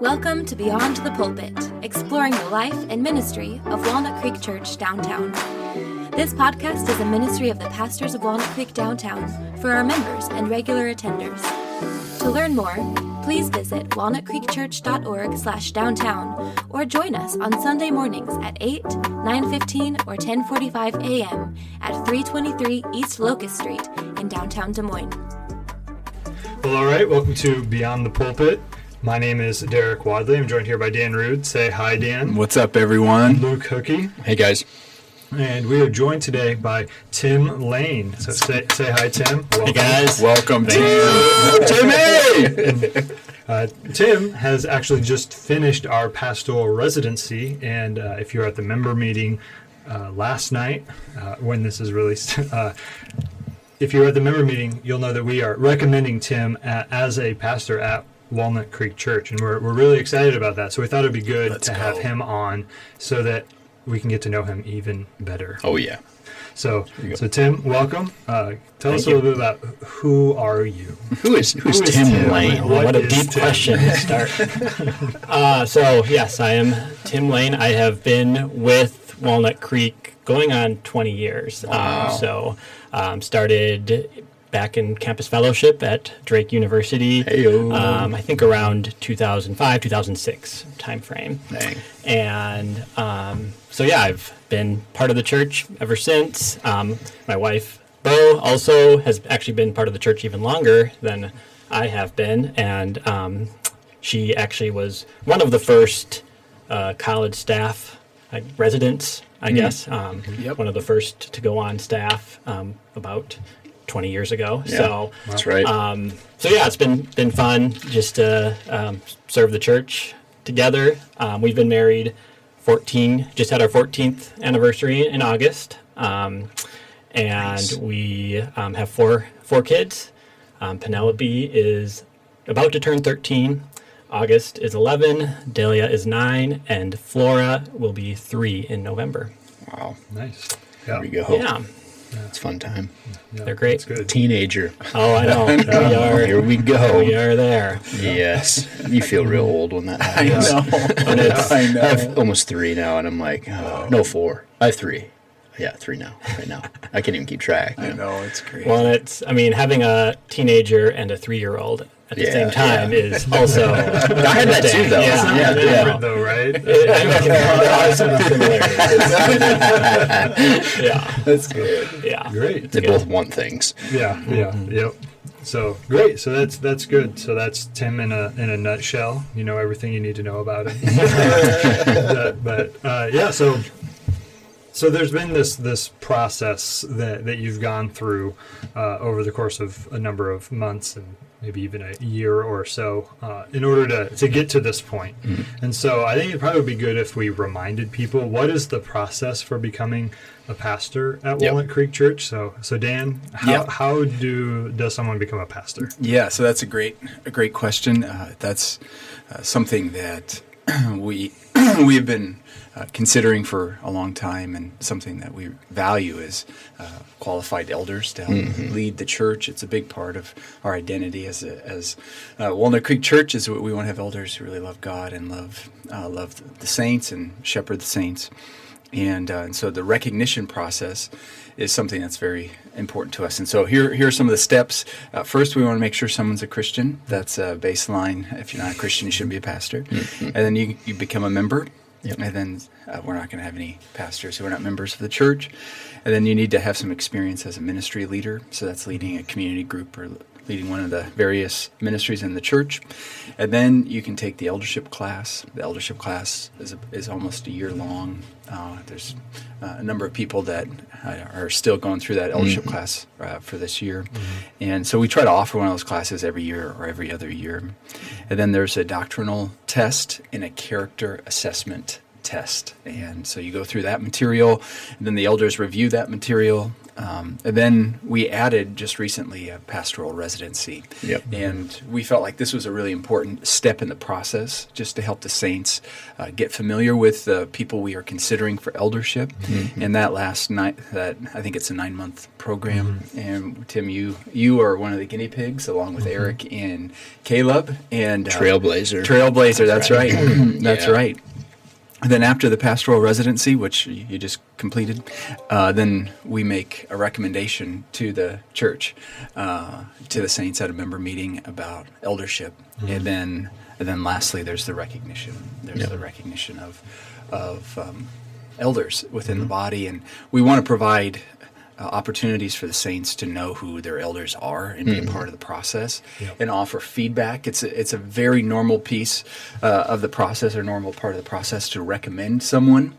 Welcome to Beyond the Pulpit, exploring the life and ministry of Walnut Creek Church downtown. This podcast is a ministry of the pastors of Walnut Creek downtown for our members and regular attenders. To learn more, please visit walnutcreekchurch.org/downtown or join us on Sunday mornings at 8, 9:15, or 10:45 a.m. at 323 East Locust Street in downtown Des Moines. Well, all right. Welcome to Beyond the Pulpit. My name is Derek Wadley. I'm joined here by Dan Rude. Say hi, Dan. What's up, everyone? Luke Hookey. Hey, guys. And we are joined today by Tim Laehn. So say hi, Tim. Welcome. Hey, guys. Welcome, Tim. Tim has actually just finished our pastoral residency, and if you were at the member meeting last night, when this is released, if you were at the member meeting, you'll know that we are recommending Tim as a pastor at Walnut Creek Church, and we're really excited about that. So we thought it'd be good to have him on so that we can get to know him even better. Oh, yeah. So Tim, welcome. Tell us a little bit about who are you? Who is Tim Laehn? What a deep question to start. So, yes, I am Tim Laehn. I have been with Walnut Creek going on 20 years. Wow. Started back in campus fellowship at Drake University, I think around 2005, 2006 timeframe. Dang. And I've been part of the church ever since. My wife, Bo, also has actually been part of the church even longer than I have been. And she actually was one of the first college staff residents, I guess. One of the first to go on staff about 20 years ago. Yeah, so that's right. It's been fun just to serve the church together. We've been married just had our 14th anniversary in August. We have four kids. Penelope is about to turn 13. August is 11. Delia is 9. And Flora will be 3 in November. Wow. Nice. There we go. Yeah. It's a fun time. Yeah, they're great. that's good. Teenager. Oh, I know. We are. Here we go. We are there. Yes. You feel real old when that happens. I know. I have almost 3 now, and I'm like, no, 4. I have 3. Yeah, 3 now. Right now. I can't even keep track. I know, it's crazy. Well, having a teenager and a 3-year-old at the same time is also. I had that too, though. Yeah. Different though, right? There are some similarities. Yeah. That's good. Yeah. Great. They both want things. Yeah. Yep. So great. So that's good. So that's Tim in a nutshell. You know everything you need to know about him. So there's been this process that you've gone through over the course of a number of months and maybe even a year or so in order to get to this point. Mm-hmm. And so I think it'd probably be good if we reminded people, what is the process for becoming a pastor at Walnut Creek Church? So Dan, how does someone become a pastor? Yeah, so that's a great question. That's something that we've been considering for a long time, and something that we value is qualified elders to help lead the church. It's a big part of our identity as Walnut Creek Church. Is we want to have elders who really love God and love the saints and shepherd the saints. And so the recognition process is something that's very important to us. And so here are some of the steps. First, we want to make sure someone's a Christian. That's a baseline. If you're not a Christian, you shouldn't be a pastor. Mm-hmm. And then you become a member. Yep. And then we're not going to have any pastors who are not members of the church. And then you need to have some experience as a ministry leader. So that's leading a community group or leading one of the various ministries in the church. And then you can take the eldership class. The eldership class is almost a year long. There's a number of people that are still going through that eldership class for this year. Mm-hmm. And so we try to offer one of those classes every year or every other year. And then there's a doctrinal test and a character assessment test. And so you go through that material, and then the elders review that material. And then we added just recently a pastoral residency. Yep. And we felt like this was a really important step in the process, just to help the saints get familiar with the people we are considering for eldership. And that I think it's a 9-month program. And Tim, you are one of the guinea pigs, along with Eric and Caleb. And Trailblazer, that's right. That's right. And then after the pastoral residency, which you just completed, then we make a recommendation to the church, to the saints at a member meeting about eldership. And then lastly, there's the recognition. There's the recognition of elders within the body. And we want to provide opportunities for the saints to know who their elders are and be a part of the process and offer feedback. It's a very normal piece of the process, or normal part of the process, to recommend someone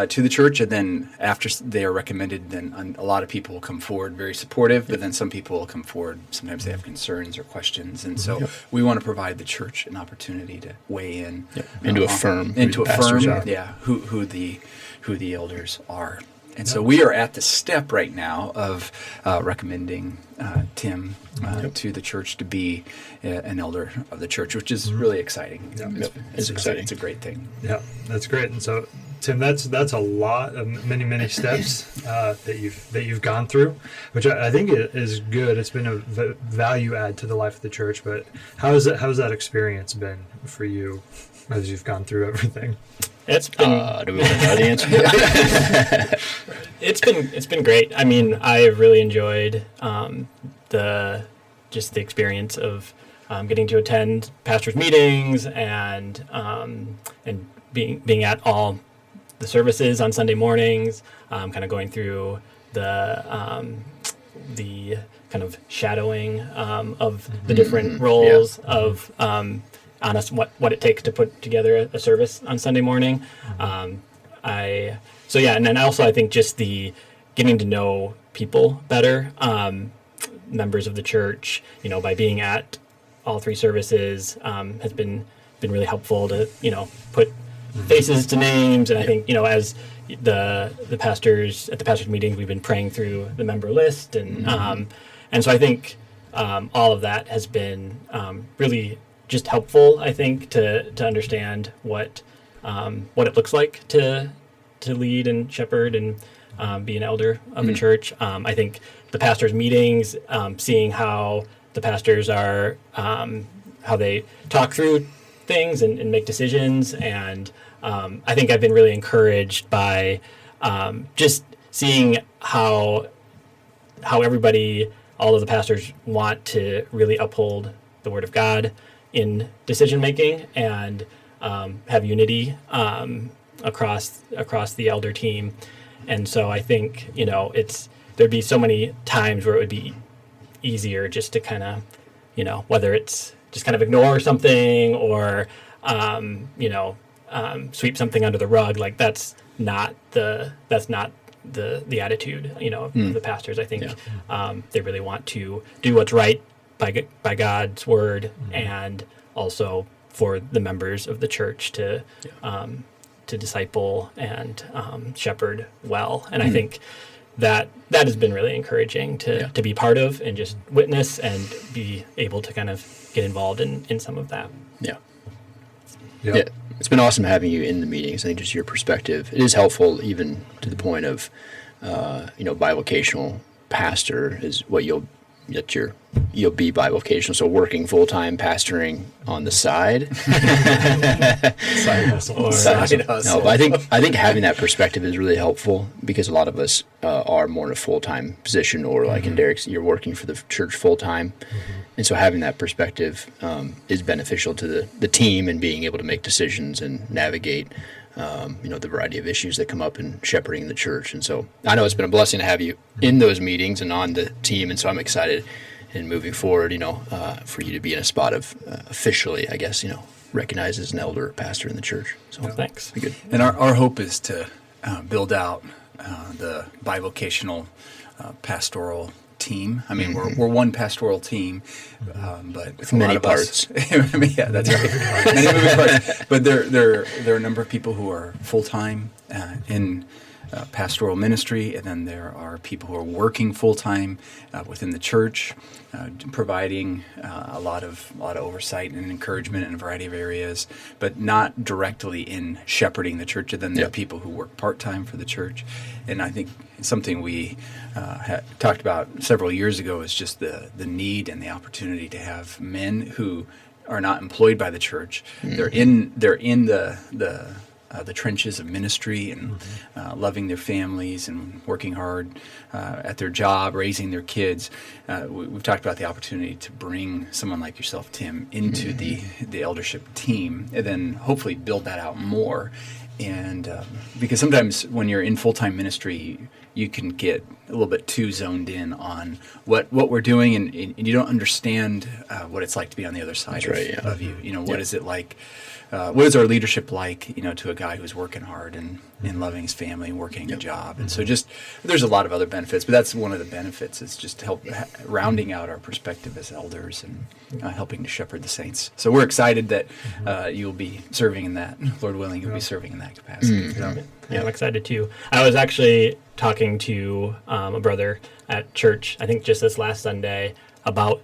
to the church. And then after they are recommended, then a lot of people will come forward very supportive, but then some people will come forward. Sometimes they have concerns or questions. And so we want to provide the church an opportunity to weigh in and to affirm who the elders are. And so we are at the step right now of recommending Tim to the church to be an elder of the church, which is really exciting. It's exciting. It's a great thing. Yeah, that's great. And so, Tim, that's a lot of many steps that you've gone through, which I think is good. It's been a value add to the life of the church. But how's that experience been for you as you've gone through everything? It's been. Do we want to know the answer? It's been great. I mean, I've really enjoyed the experience of getting to attend pastors' meetings and being at all the services on Sunday mornings. Kind of going through the kind of shadowing of the different roles of. On us, what it takes to put together a service on Sunday morning. And then also I think just the getting to know people better, members of the church, by being at all 3 services, has been really helpful to, put faces to names. And I think, as the pastors at the pastors meetings, we've been praying through the member list. And so I think all of that has been really just helpful, I think, to understand what it looks like to lead and shepherd and be an elder of a church. I think the pastors' meetings, seeing how the pastors are, how they talk through things and make decisions, and I think I've been really encouraged by just seeing how everybody, all of the pastors, want to really uphold the Word of God in decision making and have unity across the elder team. And so I think there'd be so many times where it would be easier just to kind of whether it's just kind of ignore something or sweep something under the rug. Like that's not the attitude of the pastors. I think they really want to do what's right by God's word, and also for the members of the church to disciple and shepherd well. And I think that has been really encouraging to be part of and just witness and be able to kind of get involved in some of that. Yeah. It's been awesome having you in the meetings. I think just your perspective, it is helpful even to the point of, bivocational pastor is what you'll be bivocational, so working full-time, pastoring on the side. Side hustle. No, but I think having that perspective is really helpful, because a lot of us are more in a full-time position, or like in Derek's, you're working for the church full-time. And so having that perspective is beneficial to the team and being able to make decisions and navigate the variety of issues that come up in shepherding the church. And so I know it's been a blessing to have you in those meetings and on the team. And so I'm excited in moving forward, for you to be in a spot of officially, I guess, recognized as an elder pastor in the church. So thanks. Be good. And our hope is to build out the bivocational pastoral team. I mean, we're one pastoral team, but With many parts. I mean, yeah, that's right. Many moving parts. But there are a number of people who are full-time in pastoral ministry, and then there are people who are working full-time within the church, providing a lot of oversight and encouragement in a variety of areas, but not directly in shepherding the church. And then there are people who work part-time for the church. And I think something we talked about several years ago is just the need and the opportunity to have men who are not employed by the church. They're in the trenches of ministry and loving their families and working hard at their job, raising their kids. We've talked about the opportunity to bring someone like yourself, Tim, into the eldership team, and then hopefully build that out more. And because sometimes when you're in full-time ministry, you can get a little bit too zoned in on what we're doing, and you don't understand what it's like to be on the other side of you. You know, what is it like? What is our leadership like, to a guy who's working hard and loving his family and working a job? And so there's a lot of other benefits, but that's one of the benefits is just help rounding out our perspective as elders and helping to shepherd the saints. So we're excited that you'll be serving in that, Lord willing, you'll be serving in that capacity. Yeah, I'm excited too. I was actually talking to a brother at church, I think just this last Sunday, about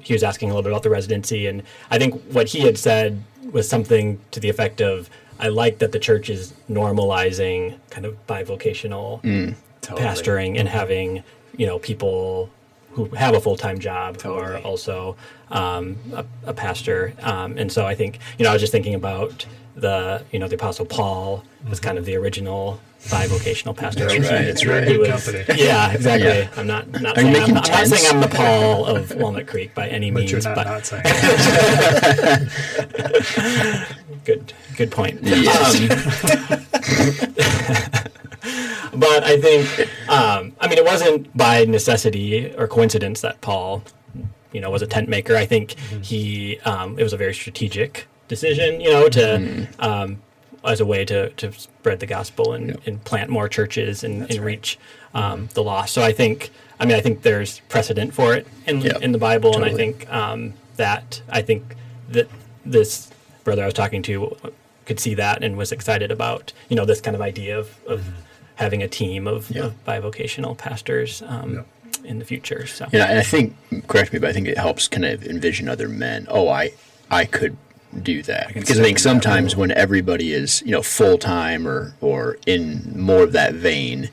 he was asking a little bit about the residency, and I think what he had said was something to the effect of, I like that the church is normalizing kind of bivocational pastoring and having, people who have a full-time job who are also a pastor. And so I think, I was just thinking about the Apostle Paul was kind of the original bivocational pastor. That's right. He was, company. Yeah, exactly. Yeah. I'm not Are saying you making I'm not saying tents? I'm the Paul of Walnut Creek by any But means. you're not saying. Good point. Yes. But I think, it wasn't by necessity or coincidence that Paul, was a tent maker. I think it was a very strategic decision, to as a way to spread the gospel and plant more churches and reach the lost. So I think there's precedent for it in the Bible, Totally. and I think that this brother I was talking to could see that and was excited about this kind of idea of having a team of bivocational pastors in the future. So And I think, correct me, but I think it helps kind of envision other men. Oh, I could do that, because I think sometimes when everybody is full time or in more of that vein,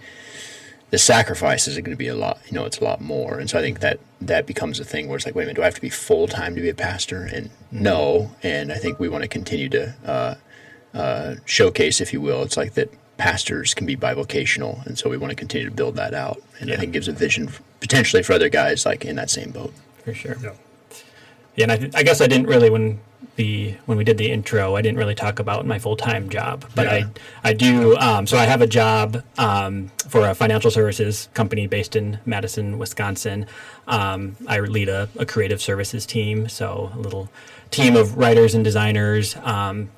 the sacrifices are going to be a lot. It's a lot more, and so I think that becomes a thing where it's like, wait a minute, do I have to be full time to be a pastor? And no, and I think we want to continue to showcase, if you will, it's like that pastors can be bivocational, and so we want to continue to build that out, and I think gives a vision potentially for other guys like in that same boat. for sure. Yeah. And I guess I didn't really when we did the intro, I didn't really talk about my full-time job, but I do. So I have a job for a financial services company based in Madison, Wisconsin. I lead a creative services team, so a little team of writers and designers.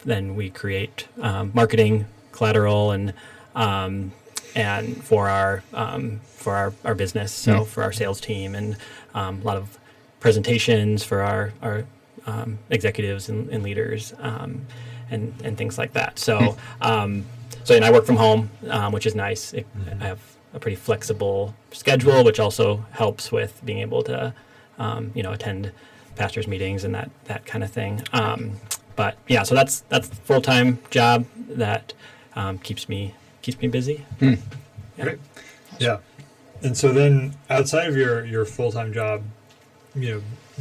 Then we create marketing collateral and for our business, so for our sales team, and a lot of presentations for our executives and leaders and things like that. So and I work from home, which is nice. I have a pretty flexible schedule, which also helps with being able to attend pastors' meetings and that kind of thing. But yeah, so that's a full-time job that keeps me busy. Yeah. Great. Yeah. And so then outside of your full-time job,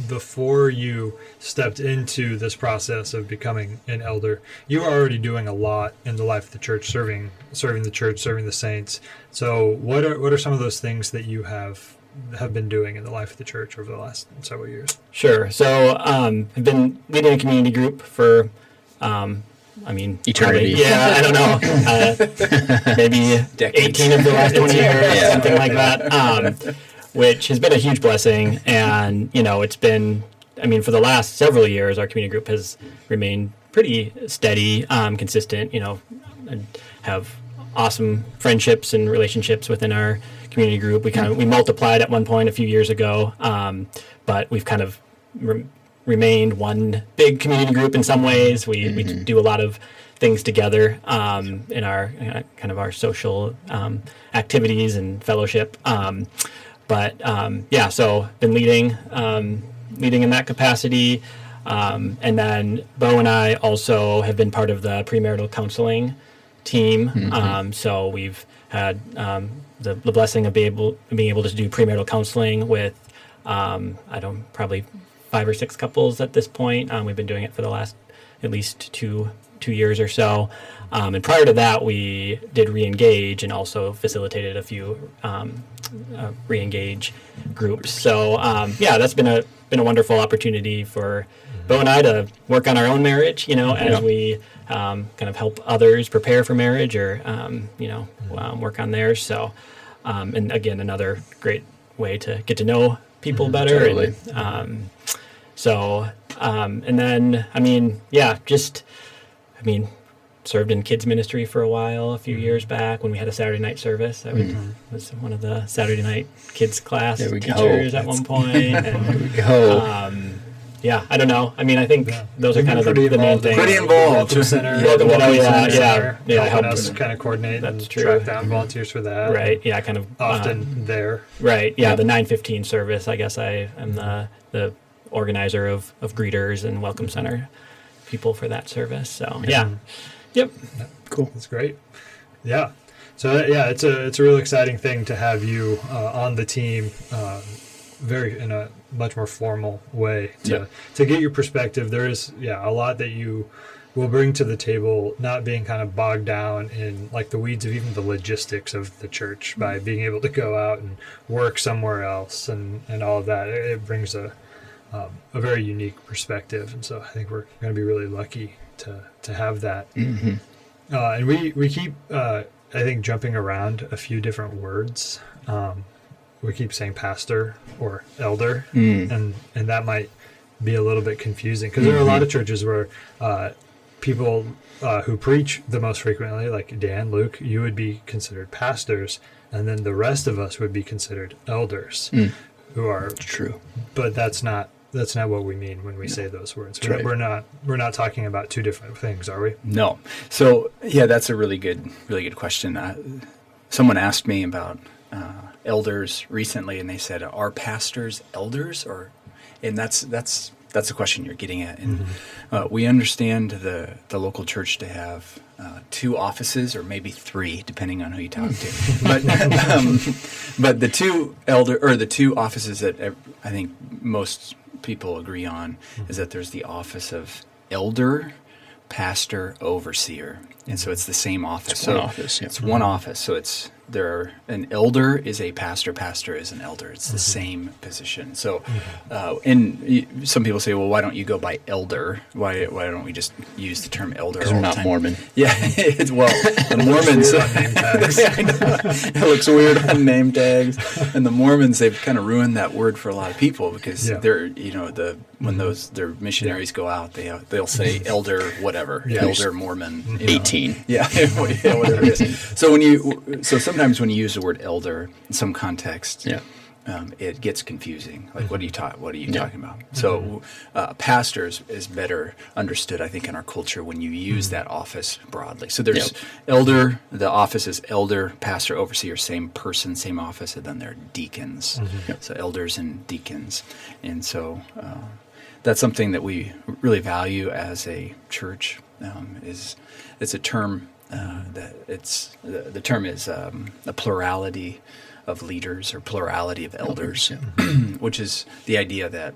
before you stepped into this process of becoming an elder, you were already doing a lot in the life of the church, serving the church, serving the saints. So what are some of those things that you have been doing in the life of the church over the last several years? Sure. So I've been leading a community group for Eternity. Probably, yeah, I don't know. Maybe Decades. 18 of the last 20 years, something like that, which has been a huge blessing. And, it's been, for the last several years, our community group has remained pretty steady, consistent, and have awesome friendships and relationships within our community group. We multiplied at one point a few years ago, but we've kind of remained one big community group in some ways. We do a lot of things together in our kind of our social activities and fellowship. So been leading in that capacity. And then Bo and I also have been part of the premarital counseling team. So we've had the blessing of being able to do premarital counseling with, probably 5 or 6 couples at this point. We've been doing it for the last at least two years or so. And prior to that, we did re-engage and also facilitated a few re-engage groups. So that's been a wonderful opportunity for Bo and I to work on our own marriage, as we kind of help others prepare for marriage or, work on theirs. So, and again, another great way to get to know people better. Totally. And then, served in kids ministry for a while, a few years back when we had a Saturday night service. I was one of the Saturday night kids class teachers at one point. And, there we go. I don't know. I think those are kind of the main things. Pretty involved. Welcome Center. Helping us kind of coordinate and true. track down volunteers for that. Right. Yeah. Kind of Often there. Right. Yeah. The 9:15 service. I guess I am the organizer of greeters and Welcome Center people for that service. So Yep. Cool. That's great. Yeah. So it's a real exciting thing to have you on the team, in a much more formal way to get your perspective. There is a lot that you will bring to the table, not being kind of bogged down in like the weeds of even the logistics of the church by being able to go out and work somewhere else and all of that. It brings a very unique perspective, and so I think we're going to be really lucky to have that. And we keep I think jumping around a few different words. We keep saying pastor or elder, and that might be a little bit confusing because there are a lot of churches where people who preach the most frequently, like Dan, Luke, you would be considered pastors, and then the rest of us would be considered elders, who are true. But that's not what we mean when we say those words. We're not talking about two different things, are we? No. So that's a really good question. Someone asked me about elders recently, and they said, "Are pastors elders?" And that's the question you're getting at. And we understand the local church to have 2 offices, or maybe 3, depending on who you talk to. But the two offices that I think most people agree on is that there's the office of elder, pastor, overseer, and so it's the same office. It's one office. So an elder is a pastor. Pastor is an elder. It's the same position. So, and some people say, well, why don't you go by elder? Why don't we just use the term elder? Because we're not Mormon. Yeah, the Mormons. It looks weird on name tags, and the Mormons, they've kind of ruined that word for a lot of people because they're when their missionaries go out, they'll say elder whatever, elder Mormon 18. Yeah, whatever it is. So sometimes when you use the word elder in some context, it gets confusing. Like, what are you talking about? So, pastors is better understood, I think, in our culture when you use that office broadly. So there's elder. The office is elder, pastor, overseer, same person, same office, and then there are deacons. So elders and deacons, and so that's something that we really value as a church. It's a term. The term is a plurality of leaders or plurality of elders, which is the idea that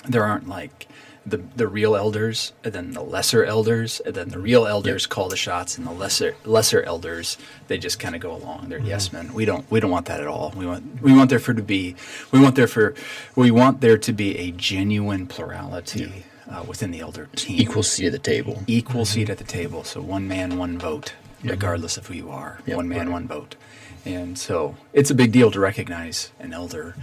there aren't like the real elders and then the lesser elders, and then the real elders call the shots, and the lesser elders, they just kind of go along. They're yes men. We don't want that at all. We want there to be a genuine plurality. Within the elder team. Equal seat at the table. Equal seat at the table. So one man, one vote. regardless of who you are. Yep. One man, one vote. And so it's a big deal to recognize an elder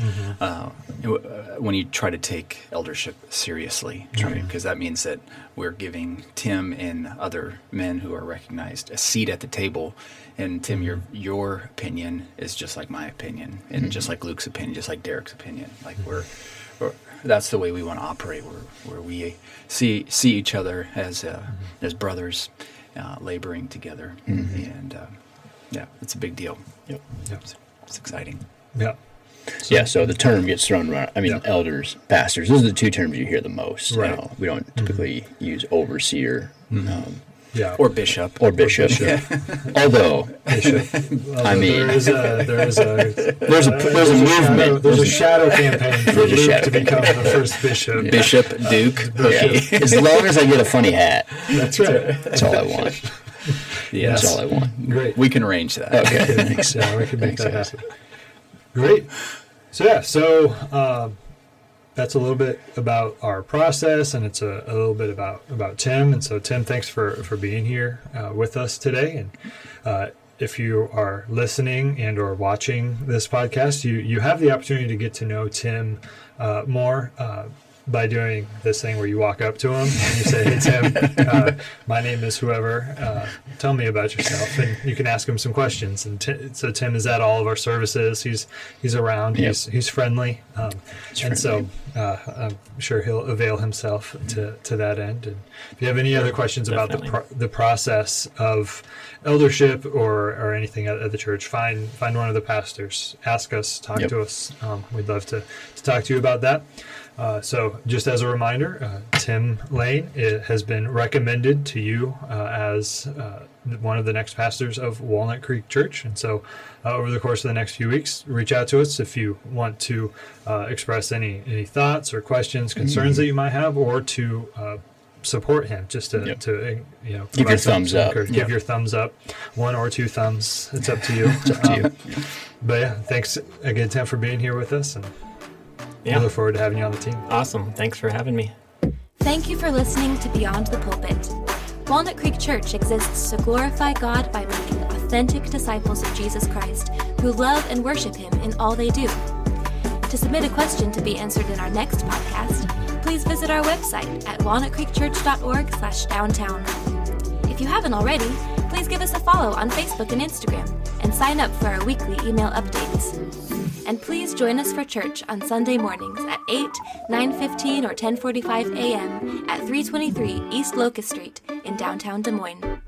when you try to take eldership seriously, because that means that we're giving Tim and other men who are recognized a seat at the table. And Tim, your opinion is just like my opinion, and just like Luke's opinion, just like Derek's opinion. Like that's the way we want to operate, where we see each other as brothers laboring together, and it's a big deal. Yep. It's exciting. Yeah. So the term gets thrown around. I mean, elders, pastors, those are the two terms you hear the most. Right. We don't typically use overseer. Or bishop. Although, I mean, there's a movement. There's a shadow campaign for Luke to become the first bishop. Yeah. Bishop, Duke. Okay. Yeah. As long as I get a funny hat. That's right. That's all I want. Yes. That's all I want. Great. We can arrange that. Okay. Thanks. Yeah, we can make that Thanks, happen. Great. So that's a little bit about our process, and it's a little bit about Tim. And so, Tim, thanks for being here with us today. And if you are listening and or watching this podcast, you have the opportunity to get to know Tim more by doing this thing where you walk up to him and you say, "Hey, Tim, my name is whoever. Tell me about yourself." And you can ask him some questions. And so Tim is at all of our services. He's around. Yep. He's friendly. So I'm sure he'll avail himself to that end. And if you have any other questions about the process of eldership or anything at the church, find one of the pastors. Ask us. Talk to us. We'd love to talk to you about that. So just as a reminder, Tim Laehn has been recommended to you as one of the next pastors of Walnut Creek Church. And so over the course of the next few weeks, reach out to us if you want to express any thoughts or questions, concerns that you might have, or to support him, just to give your thumbs up. Give your thumbs up, 1 or 2 thumbs. It's up to you. It's up to you. But yeah, thanks again, Tim, for being here with us. And we look forward to having you on the team. Awesome. Thanks for having me. Thank you for listening to Beyond the Pulpit. Walnut Creek Church exists to glorify God by making authentic disciples of Jesus Christ who love and worship Him in all they do. To submit a question to be answered in our next podcast, please visit our website at walnutcreekchurch.org/downtown. If you haven't already, please give us a follow on Facebook and Instagram and sign up for our weekly email updates. And please join us for church on Sunday mornings at 8, 9:15, or 10:45 a.m. at 323 East Locust Street in downtown Des Moines.